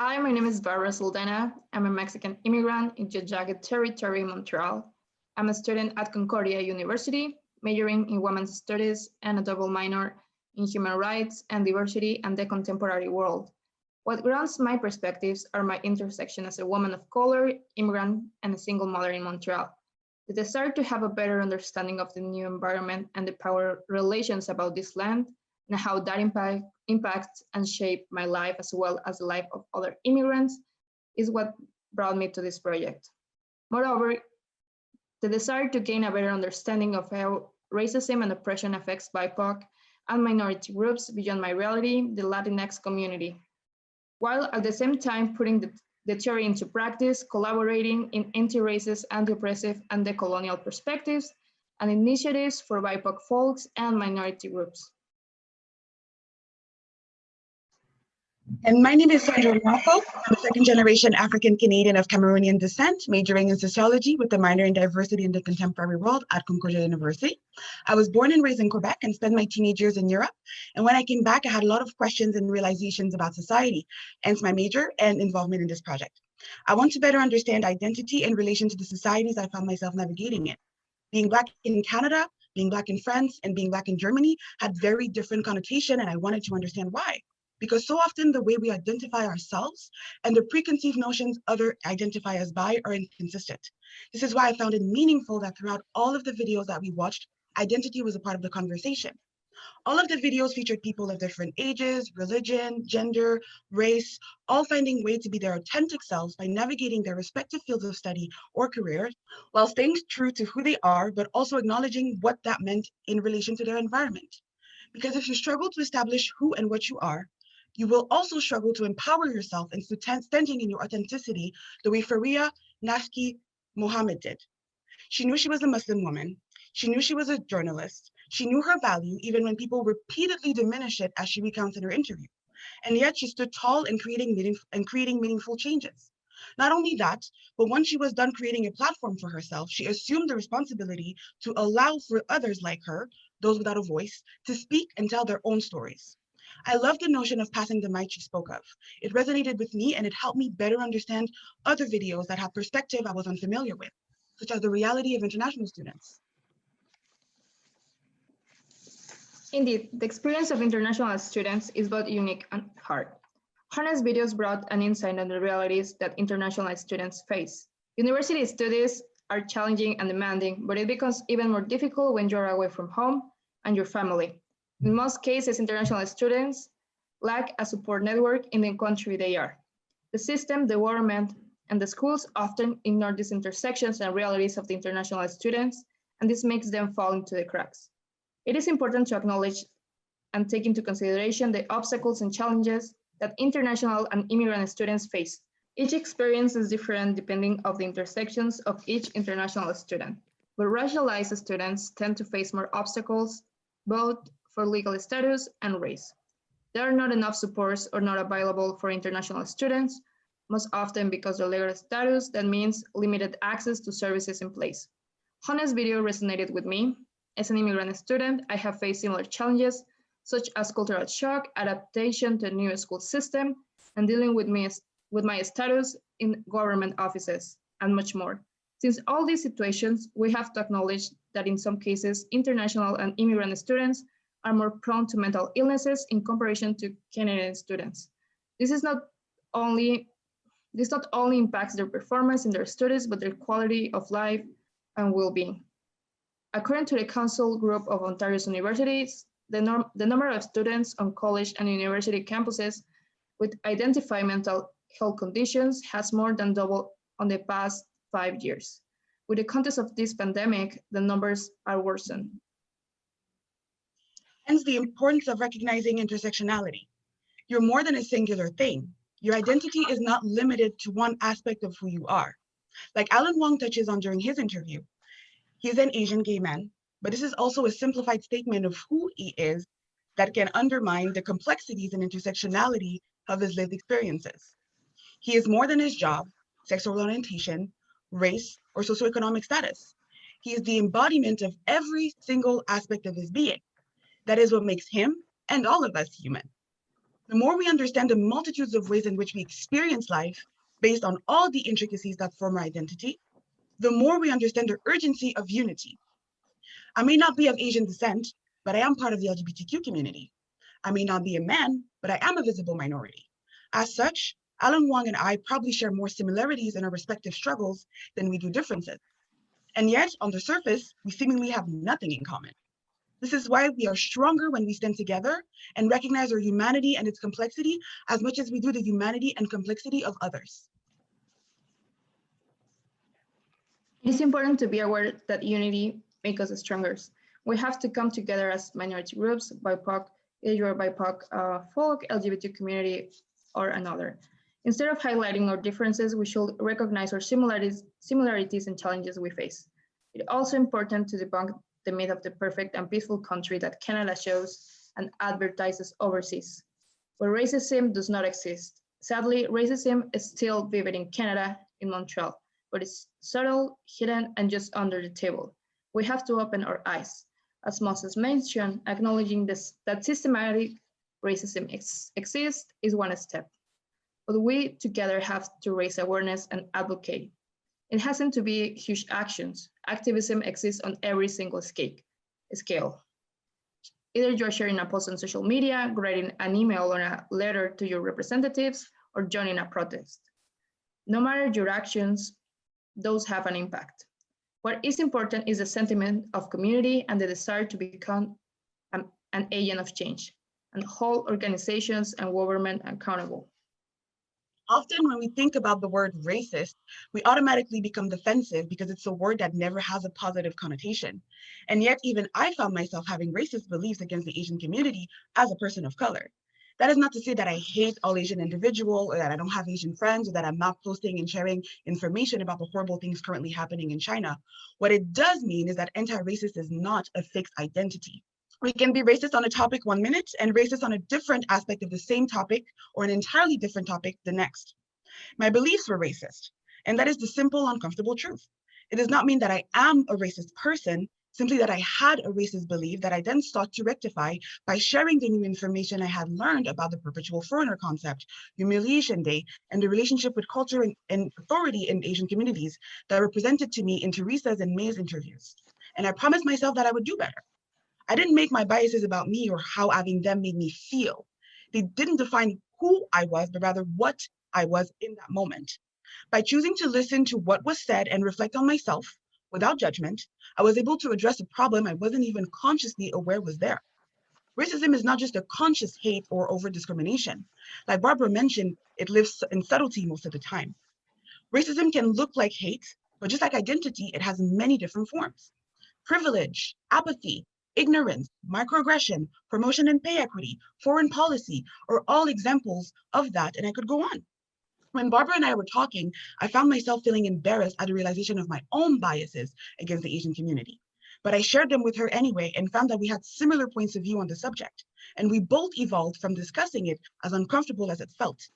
Hi, my name is Saldana. I'm a Mexican immigrant in Jagged territory, Montreal. I'm a student at Concordia University, majoring in women's studies and a double minor in human rights and diversity and the contemporary world. What grounds my perspectives are my intersection as a woman of color, immigrant, and a single mother in Montreal. The desire to have a better understanding of the new environment and the power relations about this land and how that impacts and shapes my life as well as the life of other immigrants is what brought me to this project. Moreover, the desire to gain a better understanding of how racism and oppression affects BIPOC and minority groups beyond my reality, the Latinx community, while at the same time putting the theory into practice, collaborating in anti-racist, anti-oppressive, and decolonial perspectives and initiatives for BIPOC folks and minority groups. And my name is Sandra Mouafo. I'm a second generation African Canadian of Cameroonian descent, majoring in sociology with a minor in diversity in the contemporary world at Concordia University. I was born and raised in Quebec and spent my teenage years in Europe. And when I came back, I had a lot of questions and realizations about society, hence my major and involvement in this project. I want to better understand identity in relation to the societies I found myself navigating in. Being Black in Canada, being Black in France, and being Black in Germany had very different connotation, and I wanted to understand why. Because so often the way we identify ourselves and the preconceived notions others identify us by are inconsistent. This is why I found it meaningful that throughout all of the videos that we watched, identity was a part of the conversation. All of the videos featured people of different ages, religion, gender, race, all finding ways to be their authentic selves by navigating their respective fields of study or career, while staying true to who they are, but also acknowledging what that meant in relation to their environment. Because if you struggle to establish who and what you are, you will also struggle to empower yourself and standing in your authenticity the way Faria Nafki Mohammed did. She knew she was a Muslim woman. She knew she was a journalist. She knew her value even when people repeatedly diminished it as she recounts in her interview. And yet she stood tall in creating meaningful changes. Not only that, but once she was done creating a platform for herself, she assumed the responsibility to allow for others like her, those without a voice, to speak and tell their own stories. I love the notion of passing the mic she spoke of. It resonated with me and it helped me better understand other videos that had perspective I was unfamiliar with, such as the reality of international students. Indeed, the experience of international students is both unique and hard. Hannah's videos brought an insight on the realities that international students face. University studies are challenging and demanding, but it becomes even more difficult when you're away from home and your family. In most cases, international students lack a support network in the country they are. The system, the government, and the schools often ignore these intersections and realities of the international students, and this makes them fall into the cracks. It is important to acknowledge and take into consideration the obstacles and challenges that international and immigrant students face. Each experience is different depending on the intersections of each international student, but racialized students tend to face more obstacles, both for legal status and race. There are not enough supports or not available for international students, most often because of legal status that means limited access to services in place. Hannah's video resonated with me. As an immigrant student, I have faced similar challenges, such as cultural shock, adaptation to a new school system, and dealing with my status in government offices, and much more. Since all these situations, we have to acknowledge that in some cases, international and immigrant students are more prone to mental illnesses in comparison to Canadian students. This not only impacts their performance in their studies, but their quality of life and well-being. According to the Council Group of Ontario's universities, the number of students on college and university campuses with identified mental health conditions has more than doubled on the past 5 years. With the context of this pandemic, the numbers are worsened. Hence the importance of recognizing intersectionality. You're more than a singular thing. Your identity is not limited to one aspect of who you are. Like Alan Wong touches on during his interview, he is an Asian gay man, but this is also a simplified statement of who he is that can undermine the complexities and intersectionality of his lived experiences. He is more than his job, sexual orientation, race, or socioeconomic status. He is the embodiment of every single aspect of his being. That is what makes him and all of us human. The more we understand the multitudes of ways in which we experience life based on all the intricacies that form our identity, the more we understand the urgency of unity. I may not be of Asian descent, but I am part of the LGBTQ community. I may not be a man, but I am a visible minority. As such, Alan Wong and I probably share more similarities in our respective struggles than we do differences. And yet, on the surface, we seemingly have nothing in common. This is why we are stronger when we stand together and recognize our humanity and its complexity as much as we do the humanity and complexity of others. It is important to be aware that unity makes us stronger. We have to come together as minority groups, BIPOC, if you're BIPOC, folk, LGBT community, or another. Instead of highlighting our differences, we should recognize our similarities and challenges we face. It is also important to debunk the myth of the perfect and peaceful country that Canada shows and advertises overseas, where racism does not exist. Sadly, racism is still vivid in Canada, in Montreal, but it's subtle, hidden, and just under the table. We have to open our eyes. As Moses mentioned, acknowledging that systematic racism exists is one step. But we together have to raise awareness and advocate. It hasn't to be huge actions. Activism exists on every single scale. Either you're sharing a post on social media, writing an email or a letter to your representatives, or joining a protest. No matter your actions, those have an impact. What is important is the sentiment of community and the desire to become an agent of change and hold organizations and government accountable. Often when we think about the word racist, we automatically become defensive because it's a word that never has a positive connotation. And yet even I found myself having racist beliefs against the Asian community as a person of color. That is not to say that I hate all Asian individuals or that I don't have Asian friends or that I'm not posting and sharing information about the horrible things currently happening in China. What it does mean is that anti-racist is not a fixed identity. We can be racist on a topic 1 minute and racist on a different aspect of the same topic or an entirely different topic the next. My beliefs were racist, and that is the simple, uncomfortable truth. It does not mean that I am a racist person, simply that I had a racist belief that I then sought to rectify by sharing the new information I had learned about the perpetual foreigner concept, Humiliation Day, and the relationship with culture and authority in Asian communities that were presented to me in Teresa's and May's interviews. And I promised myself that I would do better. I didn't make my biases about me or how having them made me feel. They didn't define who I was, but rather what I was in that moment. By choosing to listen to what was said and reflect on myself without judgment, I was able to address a problem I wasn't even consciously aware was there. Racism is not just a conscious hate or over discrimination. Like Barbara mentioned, it lives in subtlety most of the time. Racism can look like hate, but just like identity, it has many different forms. Privilege, apathy, ignorance, microaggression, promotion and pay equity, foreign policy are all examples of that, and I could go on. When Barbara and I were talking, I found myself feeling embarrassed at the realization of my own biases against the Asian community. But I shared them with her anyway and found that we had similar points of view on the subject. And we both evolved from discussing it as uncomfortable as it felt,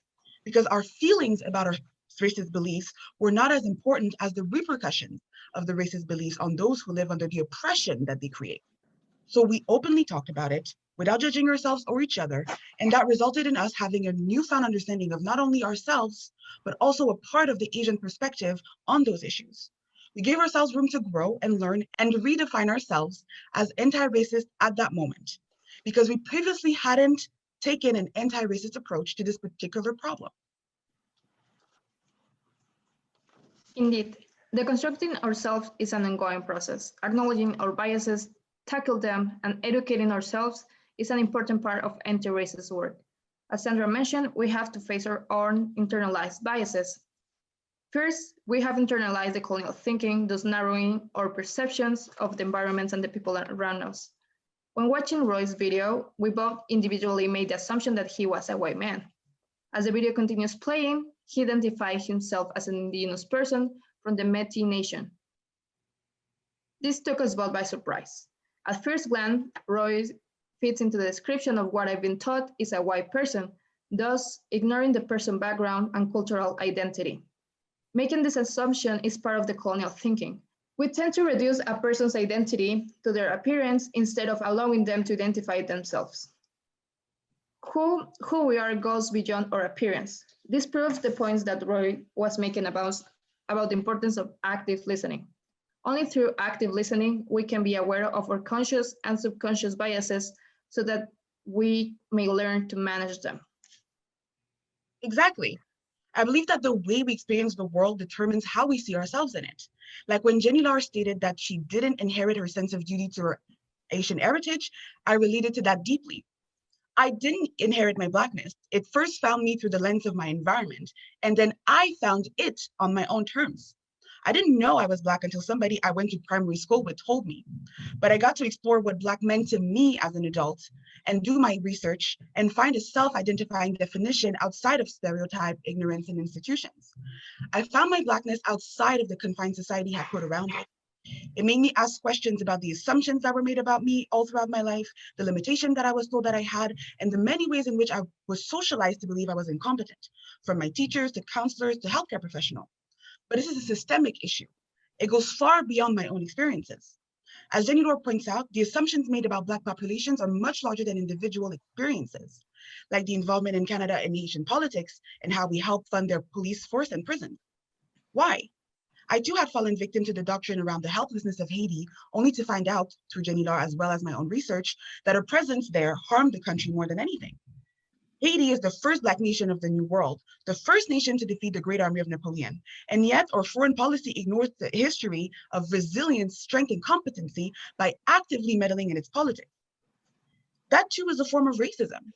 because our feelings about our racist beliefs were not as important as the repercussions of the racist beliefs on those who live under the oppression that they create. So we openly talked about it without judging ourselves or each other, and that resulted in us having a newfound understanding of not only ourselves, but also a part of the Asian perspective on those issues. We gave ourselves room to grow and learn and redefine ourselves as anti-racist at that moment, because we previously hadn't taken an anti-racist approach to this particular problem. Indeed, deconstructing ourselves is an ongoing process. Acknowledging our biases, tackle them, and educating ourselves is an important part of anti-racist work. As Sandra mentioned, we have to face our own internalized biases. First, we have internalized the colonial thinking, thus narrowing our perceptions of the environments and the people around us. When watching Roy's video, we both individually made the assumption that he was a white man. As the video continues playing, he identifies himself as an indigenous person from the Métis Nation. This took us both by surprise. At first glance, Roy fits into the description of what I've been taught is a white person, thus ignoring the person's background and cultural identity. Making this assumption is part of the colonial thinking. We tend to reduce a person's identity to their appearance instead of allowing them to identify themselves. Who we are goes beyond our appearance. This proves the points that Roy was making about the importance of active listening. Only through active listening, we can be aware of our conscious and subconscious biases so that we may learn to manage them. Exactly. I believe that the way we experience the world determines how we see ourselves in it. Like when Jenny Lar stated that she didn't inherit her sense of duty to her Asian heritage, I related to that deeply. I didn't inherit my Blackness. It first found me through the lens of my environment, and then I found it on my own terms. I didn't know I was Black until somebody I went to primary school with told me. But I got to explore what Black meant to me as an adult and do my research and find a self-identifying definition outside of stereotype, ignorance, and institutions. I found my Blackness outside of the confined society had put around it. It made me ask questions about the assumptions that were made about me all throughout my life, the limitation that I was told that I had, and the many ways in which I was socialized to believe I was incompetent, from my teachers to counselors to healthcare professionals. But this is a systemic issue. It goes far beyond my own experiences. As Jenny Dore points out, the assumptions made about Black populations are much larger than individual experiences, like the involvement in Canada in Haitian politics and how we help fund their police force and prisons. Why? I too had fallen victim to the doctrine around the helplessness of Haiti, only to find out, through Jenny Lar as well as my own research, that our presence there harmed the country more than anything. Haiti is the first Black nation of the New World, the first nation to defeat the Great Army of Napoleon, and yet our foreign policy ignores the history of resilience, strength, and competency by actively meddling in its politics. That too is a form of racism.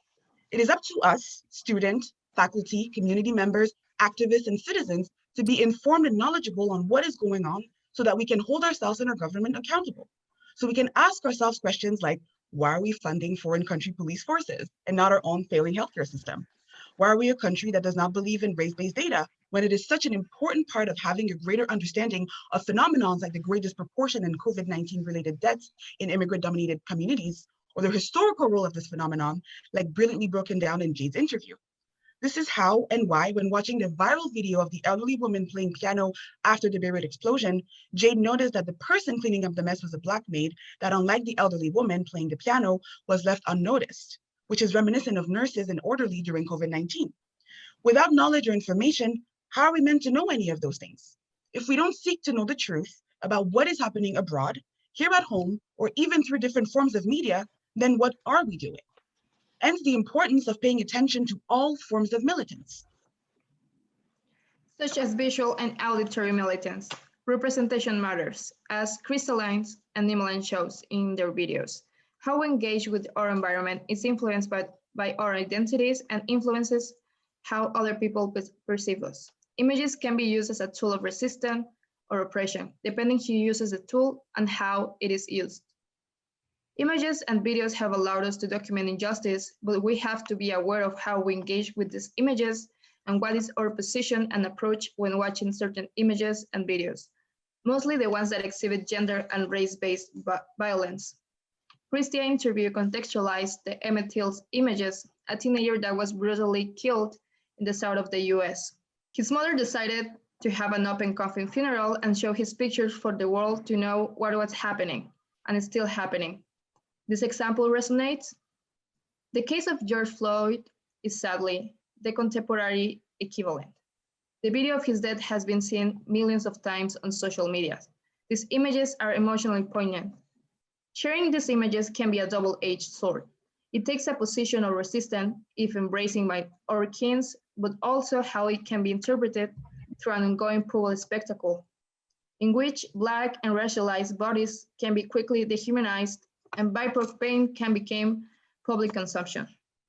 It is up to us, students, faculty, community members, activists, and citizens to be informed and knowledgeable on what is going on so that we can hold ourselves and our government accountable. So we can ask ourselves questions like, why are we funding foreign country police forces and not our own failing healthcare system? Why are we a country that does not believe in race-based data when it is such an important part of having a greater understanding of phenomena like the great disproportion in COVID-19 related deaths in immigrant-dominated communities, or the historical role of this phenomenon, like brilliantly broken down in Jade's interview? This is how and why, when watching the viral video of the elderly woman playing piano after the Beirut explosion, Jade noticed that the person cleaning up the mess was a Black maid that, unlike the elderly woman playing the piano, was left unnoticed, which is reminiscent of nurses and orderly during COVID-19. Without knowledge or information, how are we meant to know any of those things? If we don't seek to know the truth about what is happening abroad, here at home, or even through different forms of media, then what are we doing? Hence the importance of paying attention to all forms of militance. Such as visual and auditory militance. Representation matters, as Crystalline and Nimeline shows in their videos. How we engage with our environment is influenced by our identities and influences how other people perceive us. Images can be used as a tool of resistance or oppression, depending who uses the tool and how it is used. Images and videos have allowed us to document injustice, but we have to be aware of how we engage with these images and what is our position and approach when watching certain images and videos, mostly the ones that exhibit gender and race-based violence. Christia's interview contextualized the Emmett Till's images, a teenager that was brutally killed in the south of the US. His mother decided to have an open coffin funeral and show his pictures for the world to know what was happening, and it's still happening. This example resonates. The case of George Floyd is sadly the contemporary equivalent. The video of his death has been seen millions of times on social media. These images are emotionally poignant. Sharing these images can be a double-edged sword. It takes a position of resistance if embracing by our kins, but also how it can be interpreted through an ongoing public spectacle, in which Black and racialized bodies can be quickly dehumanized and BIPOC pain can become public consumption.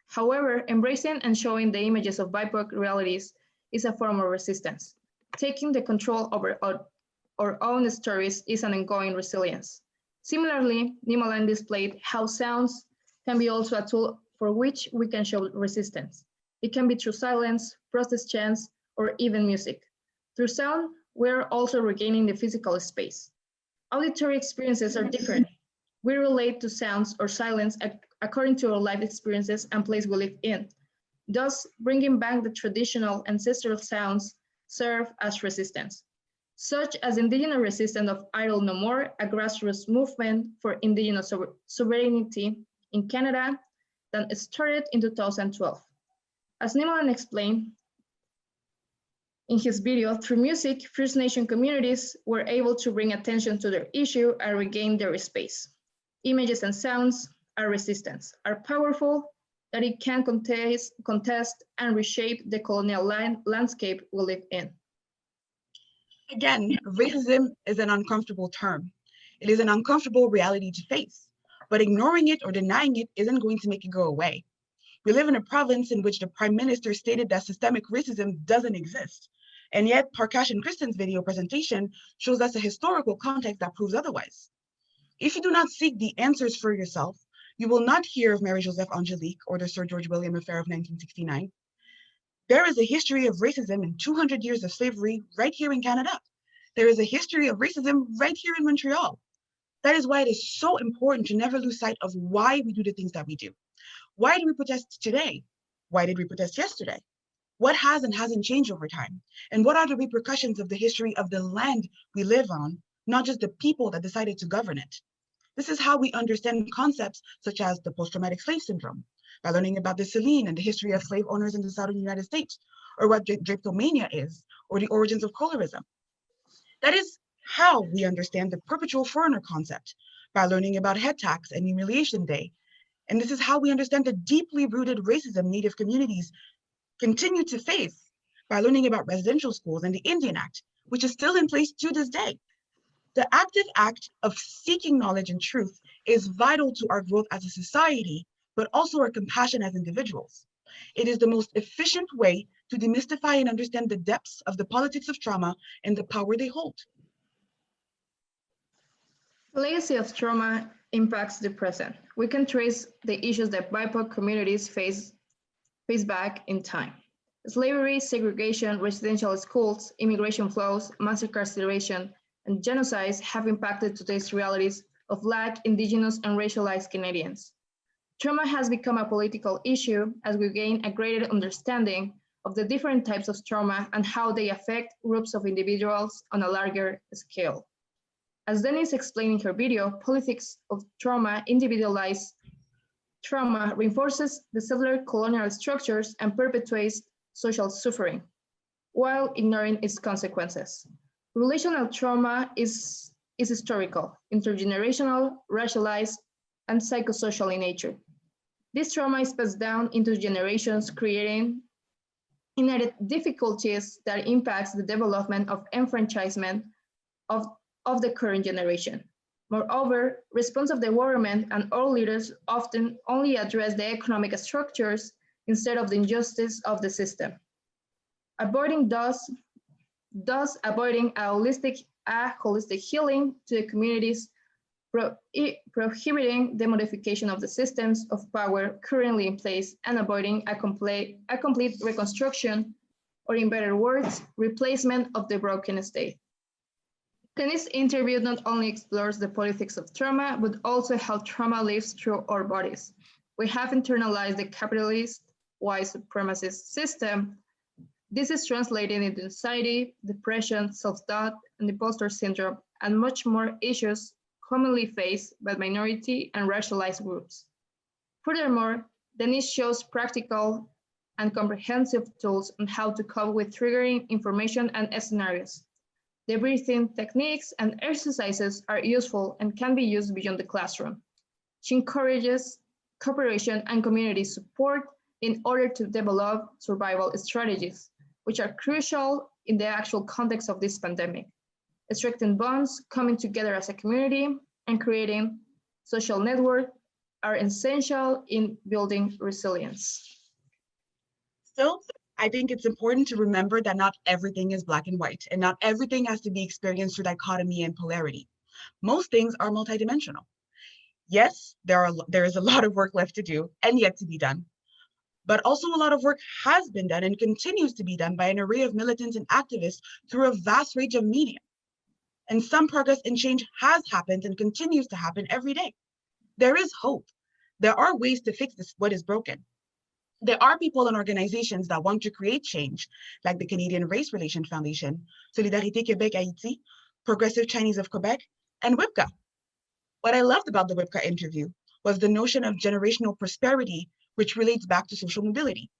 However, embracing and showing the images of BIPOC realities is a form of resistance. Taking the control over our own stories is an ongoing resilience. Similarly, Nimeline displayed how sounds can be also a tool for which we can show resistance. It can be through silence, protest chants, or even music. Through sound, we are also regaining the physical space. Auditory experiences are different. We relate to sounds or silence according to our life experiences and place we live in. Thus, bringing back the traditional ancestral sounds serve as resistance, such as indigenous resistance of Idle No More, a grassroots movement for indigenous sovereignty in Canada, that started in 2012. As Nimalan explained in his video, through music, First Nation communities were able to bring attention to their issue and regain their space. Images and sounds are resistance, are powerful, that it can contest and reshape the colonial landscape we live in. Again, racism is an uncomfortable term. It is an uncomfortable reality to face, but ignoring it or denying it isn't going to make it go away. We live in a province in which the Prime Minister stated that systemic racism doesn't exist. And yet, Parkash and Kristen's video presentation shows us a historical context that proves otherwise. If you do not seek the answers for yourself, you will not hear of Mary-Joseph Angelique or the Sir George William affair of 1969. There is a history of racism and 200 years of slavery right here in Canada. There is a history of racism right here in Montreal. That is why it is so important to never lose sight of why we do the things that we do. Why do we protest today? Why did we protest yesterday? What has and hasn't changed over time? And what are the repercussions of the history of the land we live on, not just the people that decided to govern it? This is how we understand concepts such as the post-traumatic slave syndrome, by learning about the Celine and the history of slave owners in the Southern United States, or what drapetomania is, or the origins of colorism. That is how we understand the perpetual foreigner concept, by learning about head tax and humiliation day. And this is how we understand the deeply rooted racism Native communities continue to face, by learning about residential schools and the Indian Act, which is still in place to this day. The active act of seeking knowledge and truth is vital to our growth as a society, but also our compassion as individuals. It is the most efficient way to demystify and understand the depths of the politics of trauma and the power they hold. The legacy of trauma impacts the present. We can trace the issues that BIPOC communities face back in time. Slavery, segregation, residential schools, immigration flows, mass incarceration, and genocides have impacted today's realities of Black, Indigenous, and racialized Canadians. Trauma has become a political issue as we gain a greater understanding of the different types of trauma and how they affect groups of individuals on a larger scale. As Denise explained in her video, politics of trauma, individualized trauma reinforces the settler colonial structures and perpetuates social suffering, while ignoring its consequences. Relational trauma is historical, intergenerational, racialized, and psychosocial in nature. This trauma is passed down into generations, creating inherent difficulties that impacts the development of enfranchisement of the current generation. Moreover, response of the government and all leaders often only address the economic structures instead of the injustice of the system. Avoiding avoiding a holistic healing to the communities, prohibiting the modification of the systems of power currently in place, and avoiding a complete reconstruction, or in better words, replacement of the broken state. This interview not only explores the politics of trauma, but also how trauma lives through our bodies. We have internalized the capitalist, white supremacist system. This is translated into anxiety, depression, self-doubt, and imposter syndrome, and much more issues commonly faced by minority and racialized groups. Furthermore, Denise shows practical and comprehensive tools on how to cope with triggering information and scenarios. The breathing techniques and exercises are useful and can be used beyond the classroom. She encourages cooperation and community support in order to develop survival strategies, which are crucial in the actual context of this pandemic. Strengthened bonds, coming together as a community, and creating social network are essential in building resilience. Still, I think it's important to remember that not everything is black and white, and not everything has to be experienced through dichotomy and polarity. Most things are multidimensional. Yes, there is a lot of work left to do and yet to be done, but also a lot of work has been done and continues to be done by an array of militants and activists through a vast range of media. And some progress and change has happened and continues to happen every day. There is hope. There are ways to fix what is broken. There are people and organizations that want to create change, like the Canadian Race Relations Foundation, Solidarité Québec Haïti, Progressive Chinese of Quebec, and WIPCA. What I loved about the WIPCA interview was the notion of generational prosperity which relates back to social mobility.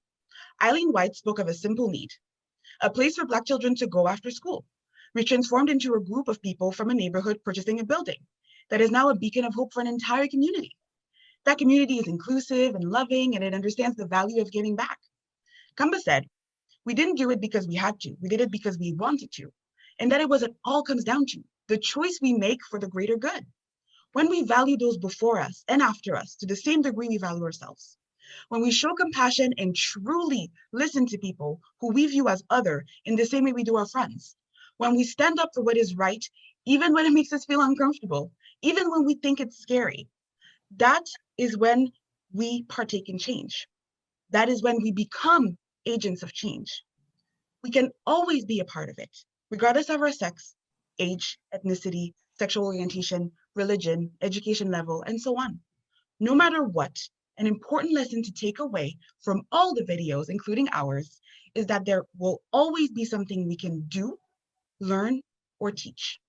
Eileen White spoke of a simple need, a place for Black children to go after school. We transformed into a group of people from a neighborhood purchasing a building that is now a beacon of hope for an entire community. That community is inclusive and loving, and it understands the value of giving back. Kamba said, we didn't do it because we had to, we did it because we wanted to. And that it was, it all comes down to the choice we make for the greater good. When we value those before us and after us to the same degree we value ourselves, when we show compassion and truly listen to people who we view as other in the same way we do our friends, when we stand up for what is right, even when it makes us feel uncomfortable, even when we think it's scary, that is when we partake in change. That is when we become agents of change. We can always be a part of it, regardless of our sex, age, ethnicity, sexual orientation, religion, education level, and so on. No matter what, an important lesson to take away from all the videos, including ours, is that there will always be something we can do, learn, or teach.